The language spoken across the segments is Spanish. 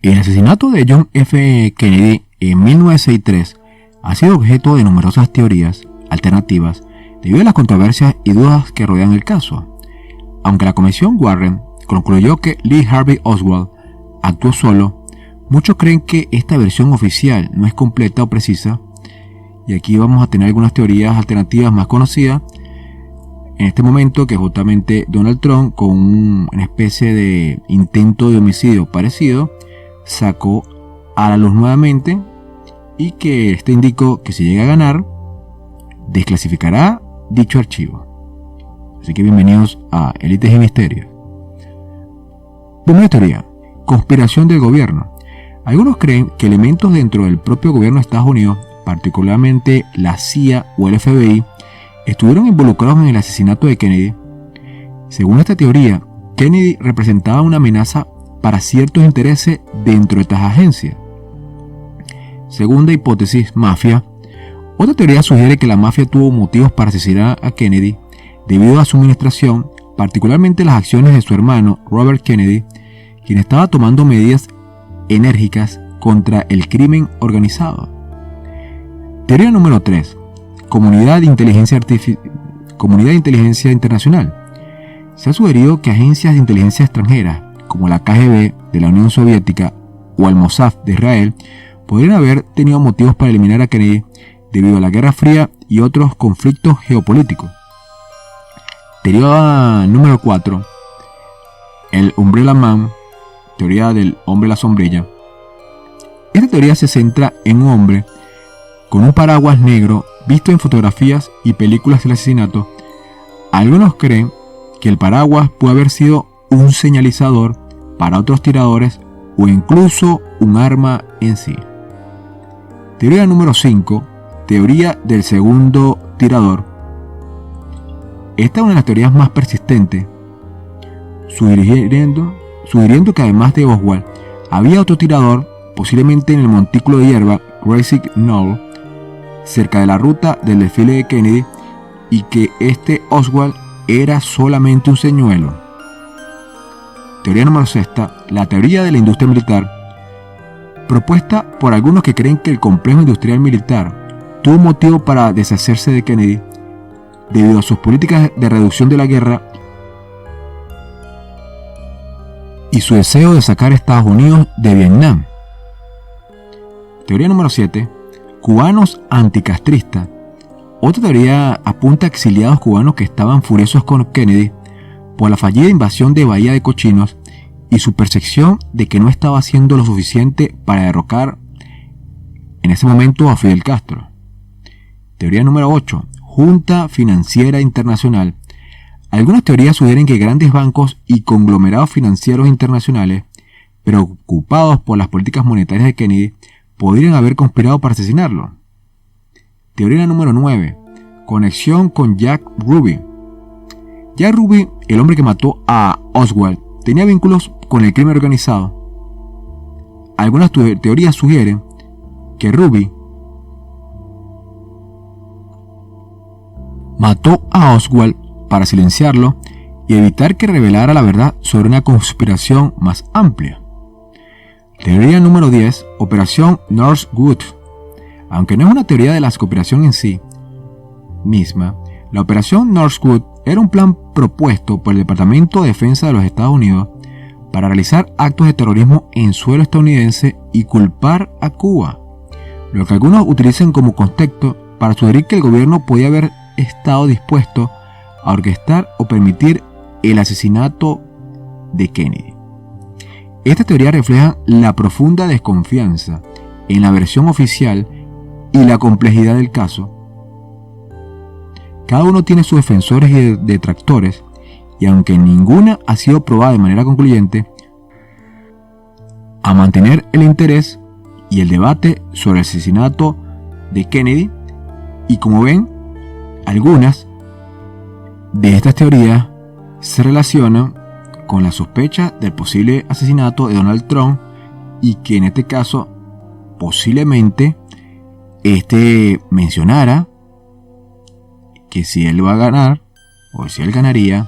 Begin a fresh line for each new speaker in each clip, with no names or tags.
El asesinato de John F. Kennedy en 1963 ha sido objeto de numerosas teorías alternativas debido a las controversias y dudas que rodean el caso. Aunque la Comisión Warren concluyó que Lee Harvey Oswald actuó solo, muchos creen que esta versión oficial no es completa o precisa, y aquí vamos a tener algunas teorías alternativas más conocidas en este momento, que justamente Donald Trump, con una especie de intento de homicidio parecido, sacó a la luz nuevamente, y que este indicó que si llega a ganar, desclasificará dicho archivo. Así que bienvenidos a Élites y Misterios. Primera teoría: conspiración del gobierno. Algunos creen que elementos dentro del propio gobierno de Estados Unidos, particularmente la CIA o el FBI, estuvieron involucrados en el asesinato de Kennedy. Según esta teoría, Kennedy representaba una amenaza para ciertos intereses dentro de estas agencias. Segunda hipótesis: mafia. Otra teoría sugiere que la mafia tuvo motivos para asesinar a Kennedy debido a su administración, particularmente las acciones de su hermano Robert Kennedy, quien estaba tomando medidas enérgicas contra el crimen organizado. Teoría número 3. Comunidad de inteligencia internacional. Se ha sugerido que agencias de inteligencia extranjeras, como la KGB de la Unión Soviética o el Mossad de Israel, podrían haber tenido motivos para eliminar a Kennedy debido a la Guerra Fría y otros conflictos geopolíticos. Teoría número 4. El Umbrella Man, teoría del hombre la sombrilla. Esta teoría se centra en un hombre con un paraguas negro visto en fotografías y películas del asesinato. Algunos creen que el paraguas puede haber sido un señalizador para otros tiradores o incluso un arma en sí. Teoría número 5. Teoría del segundo tirador. Esta es una de las teorías más persistentes, sugiriendo que además de Oswald, había otro tirador, posiblemente en el montículo de hierba Gracie Knoll, cerca de la ruta del desfile de Kennedy, y que este Oswald era solamente un señuelo. Teoría número 6. La teoría de la industria militar, propuesta por algunos que creen que el complejo industrial militar tuvo motivo para deshacerse de Kennedy debido a sus políticas de reducción de la guerra y su deseo de sacar a Estados Unidos de Vietnam. Teoría número 7. Cubanos anticastristas. Otra teoría apunta a exiliados cubanos que estaban furiosos con Kennedy por la fallida invasión de Bahía de Cochinos y su percepción de que no estaba haciendo lo suficiente para derrocar en ese momento a Fidel Castro. Teoría número 8. Junta Financiera Internacional. Algunas teorías sugieren que grandes bancos y conglomerados financieros internacionales, preocupados por las políticas monetarias de Kennedy, podrían haber conspirado para asesinarlo. Teoría número 9. Conexión con Jack Ruby. Jack Ruby, el hombre que mató a Oswald, tenía vínculos con el crimen organizado. Algunas teorías sugieren que Ruby mató a Oswald para silenciarlo y evitar que revelara la verdad sobre una conspiración más amplia. Teoría número 10. Operación Northwood. Aunque no es una teoría de la conspiración en sí misma, la Operación Northwood era un plan propuesto por el Departamento de Defensa de los Estados Unidos para realizar actos de terrorismo en suelo estadounidense y culpar a Cuba, lo que algunos utilizan como contexto para sugerir que el gobierno podía haber estado dispuesto a orquestar o permitir el asesinato de Kennedy. Esta teoría refleja la profunda desconfianza en la versión oficial y la complejidad del caso. Cada uno tiene sus defensores y detractores, y aunque ninguna ha sido probada de manera concluyente, a mantener el interés y el debate sobre el asesinato de Kennedy. Y como ven, algunas de estas teorías se relacionan con la sospecha del posible asesinato de Donald Trump, y que en este caso posiblemente mencionara que si él va a ganar, o si él ganaría,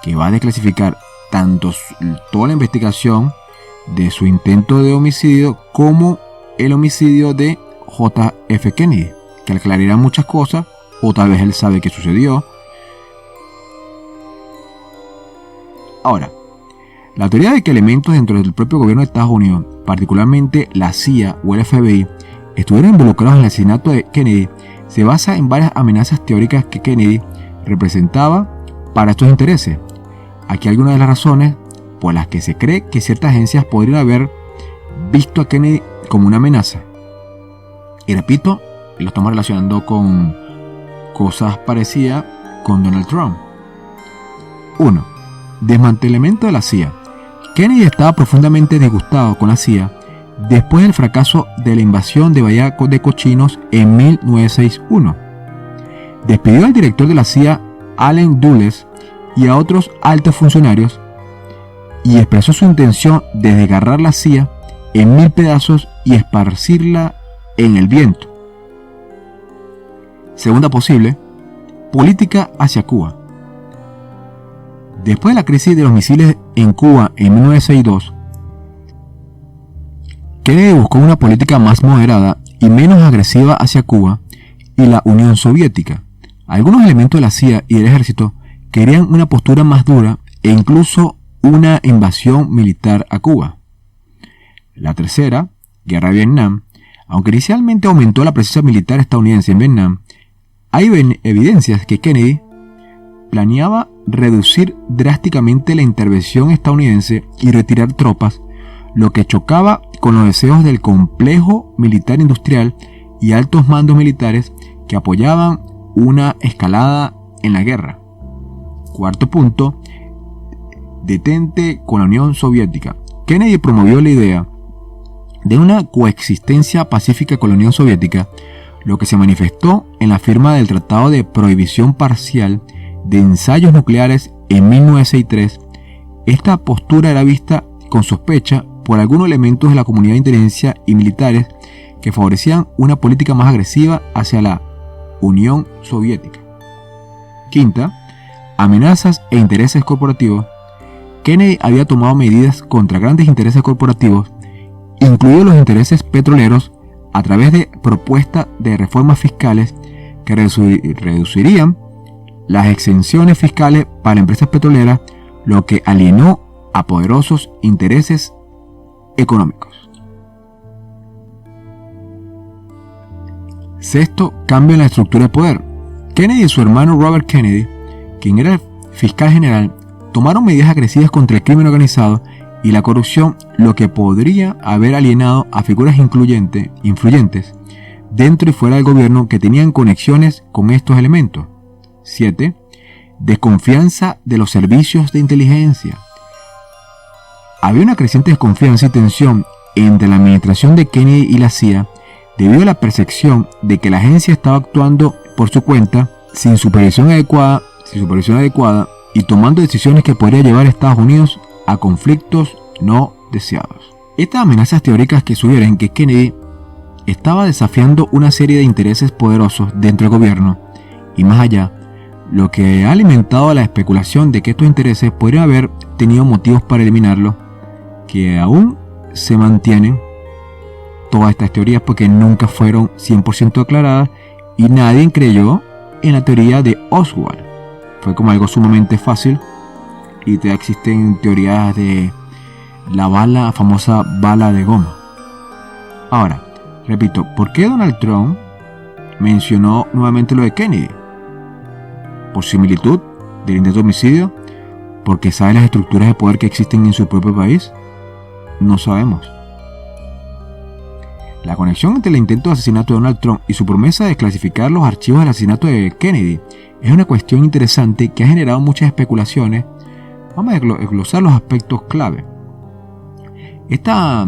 que va a desclasificar tanto toda la investigación de su intento de homicidio como el homicidio de JF Kennedy, que aclarará muchas cosas, o tal vez él sabe qué sucedió. Ahora, la teoría de que elementos dentro del propio gobierno de Estados Unidos, particularmente la CIA o el FBI, estuvieron involucrados en el asesinato de Kennedy, se basa en varias amenazas teóricas que Kennedy representaba para estos intereses. Aquí algunas de las razones por las que se cree que ciertas agencias podrían haber visto a Kennedy como una amenaza. Y repito, lo estamos relacionando con cosas parecidas con Donald Trump. 1. Desmantelamiento de la CIA. Kennedy estaba profundamente disgustado con la CIA después del fracaso de la invasión de Bahía de Cochinos en 1961. Despidió al director de la CIA, Allen Dulles, y a otros altos funcionarios, y expresó su intención de desgarrar la CIA en 1000 pedazos y esparcirla en el viento. Segunda posible, política hacia Cuba. Después de la crisis de los misiles en Cuba en 1962, Kennedy buscó una política más moderada y menos agresiva hacia Cuba y la Unión Soviética. Algunos elementos de la CIA y del ejército querían una postura más dura e incluso una invasión militar a Cuba. La tercera, Guerra de Vietnam, aunque inicialmente aumentó la presencia militar estadounidense en Vietnam, hay evidencias que Kennedy planeaba reducir drásticamente la intervención estadounidense y retirar tropas, lo que chocaba con los deseos del complejo militar industrial y altos mandos militares que apoyaban una escalada en la guerra. Cuarto punto, detente con la Unión Soviética. Kennedy promovió la idea de una coexistencia pacífica con la Unión Soviética, lo que se manifestó en la firma del Tratado de Prohibición Parcial de Ensayos Nucleares en 1963. Esta postura era vista con sospecha por algunos elementos de la comunidad de inteligencia y militares que favorecían una política más agresiva hacia la Unión Soviética. Quinta, amenazas e intereses corporativos. Kennedy había tomado medidas contra grandes intereses corporativos, incluidos los intereses petroleros, a través de propuestas de reformas fiscales que reducirían las exenciones fiscales para empresas petroleras, lo que alienó a poderosos intereses económicos. Sexto, cambio en la estructura de poder. Kennedy y su hermano Robert Kennedy, quien era el fiscal general, tomaron medidas agresivas contra el crimen organizado y la corrupción, lo que podría haber alienado a figuras influyentes dentro y fuera del gobierno que tenían conexiones con estos elementos. 7. Desconfianza de los servicios de inteligencia. Había una creciente desconfianza y tensión entre la administración de Kennedy y la CIA debido a la percepción de que la agencia estaba actuando por su cuenta, sin supervisión adecuada y tomando decisiones que podrían llevar a Estados Unidos a conflictos no deseados. Estas amenazas teóricas que sugieren que Kennedy estaba desafiando una serie de intereses poderosos dentro del gobierno y más allá, lo que ha alimentado la especulación de que estos intereses podrían haber tenido motivos para eliminarlo, que aún se mantienen todas estas teorías porque nunca fueron 100% aclaradas y nadie creyó en la teoría de Oswald. Fue como algo sumamente fácil y ya existen teorías de la famosa bala de goma. Ahora, repito, ¿por qué Donald Trump mencionó nuevamente lo de Kennedy? ¿Por similitud del intento de homicidio? ¿Porque sabe las estructuras de poder que existen en su propio país? No sabemos. La conexión entre el intento de asesinato de Donald Trump y su promesa de desclasificar los archivos del asesinato de Kennedy es una cuestión interesante que ha generado muchas especulaciones. Vamos a desglosar los aspectos clave. Esta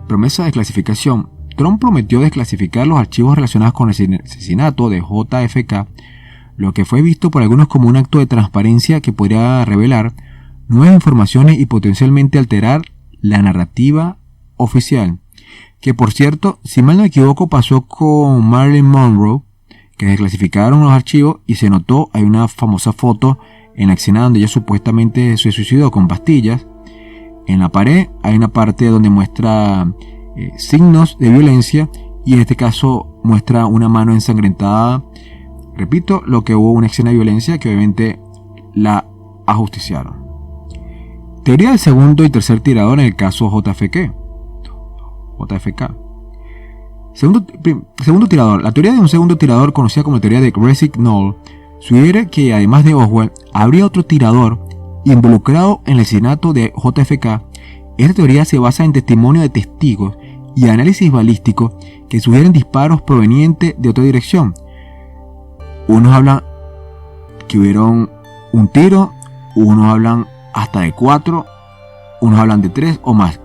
promesa de desclasificación, Trump prometió desclasificar los archivos relacionados con el asesinato de JFK, lo que fue visto por algunos como un acto de transparencia que podría revelar nuevas informaciones y potencialmente alterar la narrativa oficial. Que por cierto, si mal no me equivoco, pasó con Marilyn Monroe, que desclasificaron los archivos y se notó, hay una famosa foto en la escena donde ella supuestamente se suicidó con pastillas, En la pared hay una parte donde muestra signos de violencia, y en este caso muestra una mano ensangrentada. Repito, lo que hubo una escena de violencia que obviamente la ajusticiaron. Teoría del segundo y tercer tirador en el caso JFK. Segundo tirador. La teoría de un segundo tirador, conocida como la teoría de Grassick-Knoll, sugiere que además de Oswald, habría otro tirador involucrado en el asesinato de JFK. Esta teoría se basa en testimonio de testigos y análisis balístico que sugieren disparos provenientes de otra dirección. Unos hablan que hubieron un tiro, unos hablan hasta de 4, unos hablan de 3 o más.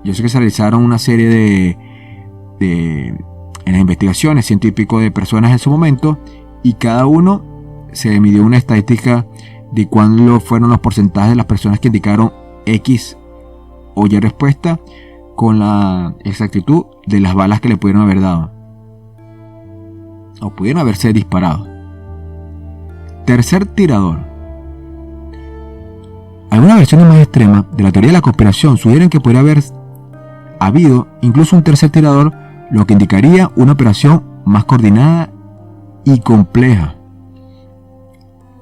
Yo sé que se realizaron una serie en las investigaciones, 100 y pico de personas en su momento, y cada uno se midió una estadística de cuándo fueron los porcentajes de las personas que indicaron X o Y respuesta con la exactitud de las balas que le pudieron haber dado o pudieron haberse disparado. Tercer tirador. Algunas versiones más extremas de la teoría de la conspiración sugieren que podría haber habido incluso un tercer tirador, lo que indicaría una operación más coordinada y compleja.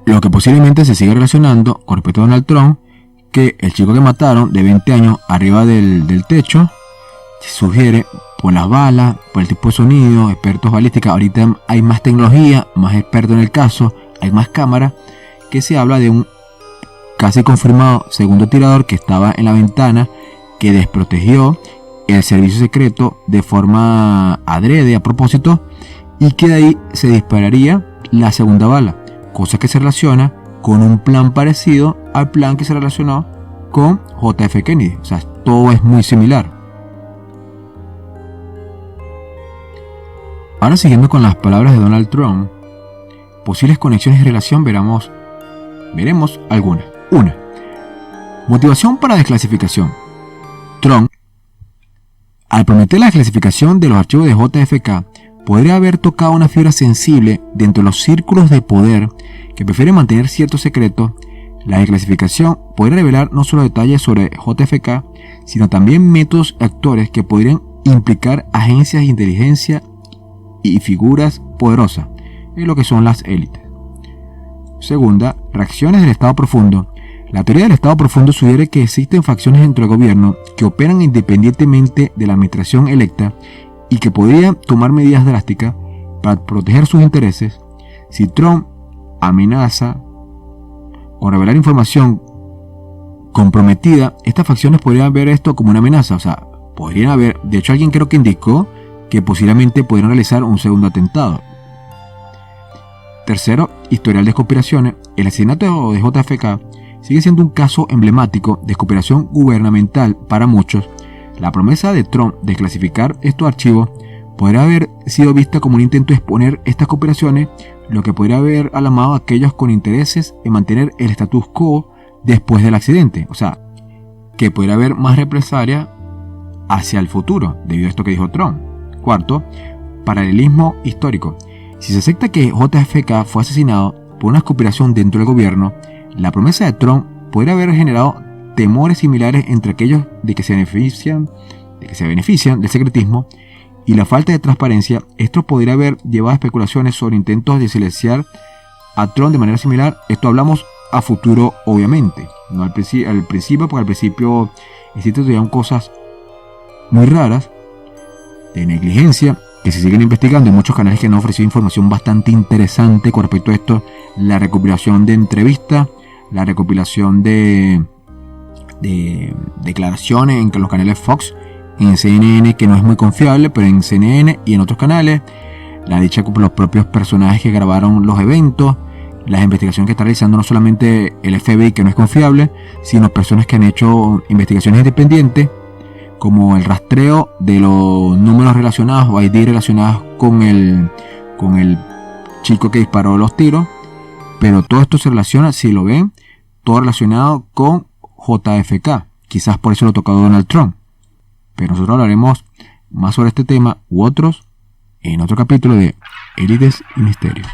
Lo que posiblemente se sigue relacionando con respecto a Donald Trump, que el chico que mataron de 20 años arriba del techo, se sugiere por las balas, por el tipo de sonido, expertos balísticos. Ahorita hay más tecnología, más expertos en el caso, hay más cámaras, que se habla de un casi confirmado segundo tirador que estaba en la ventana, que desprotegió el servicio secreto de forma adrede, a propósito, y que de ahí se dispararía la segunda bala, cosa que se relaciona con un plan parecido al plan que se relacionó con JF Kennedy. O sea, todo es muy similar. Ahora, siguiendo con las palabras de Donald Trump, posibles conexiones y relación, veremos algunas. 1. Motivación para desclasificación. Trump, al prometer la desclasificación de los archivos de JFK, podría haber tocado una fibra sensible dentro de los círculos de poder que prefieren mantener ciertos secretos. La desclasificación podría revelar no solo detalles sobre JFK, sino también métodos y actores que podrían implicar agencias de inteligencia y figuras poderosas, en lo que son las élites. Segunda, reacciones del Estado profundo. La teoría del Estado profundo sugiere que existen facciones dentro del gobierno que operan independientemente de la administración electa y que podrían tomar medidas drásticas para proteger sus intereses. Si Trump amenaza o revelar información comprometida, estas facciones podrían ver esto como una amenaza. O sea, podrían haber, de hecho alguien creo que indicó que posiblemente podrían realizar un segundo atentado. Tercero, historial de conspiraciones. El asesinato de JFK sigue siendo un caso emblemático de conspiración gubernamental para muchos. La promesa de Trump de clasificar estos archivos podría haber sido vista como un intento de exponer estas conspiraciones, lo que podría haber alarmado a aquellos con intereses en mantener el status quo después del accidente. O sea, que podría haber más represalia hacia el futuro debido a esto que dijo Trump. Cuarto, paralelismo histórico. Si se acepta que JFK fue asesinado por una conspiración dentro del gobierno, la promesa de Trump podría haber generado temores similares entre aquellos de que se benefician del secretismo y la falta de transparencia. Esto podría haber llevado a especulaciones sobre intentos de silenciar a Trump de manera similar. Esto hablamos a futuro, obviamente, no al principio, porque al principio existen todavía cosas muy raras de negligencia que se siguen investigando y muchos canales que nos han ofrecido información bastante interesante con respecto a esto. La recopilación de entrevistas, la recopilación de declaraciones en los canales Fox, en CNN, que no es muy confiable, pero en CNN y en otros canales, la dicha por los propios personajes que grabaron los eventos, las investigaciones que está realizando no solamente el FBI, que no es confiable, sino personas que han hecho investigaciones independientes, como el rastreo de los números relacionados o ID relacionados con el chico que disparó los tiros. Pero todo esto se relaciona, si lo ven, todo relacionado con JFK. Quizás por eso lo tocó Donald Trump. Pero nosotros hablaremos más sobre este tema u otros en otro capítulo de Élites y Misterios.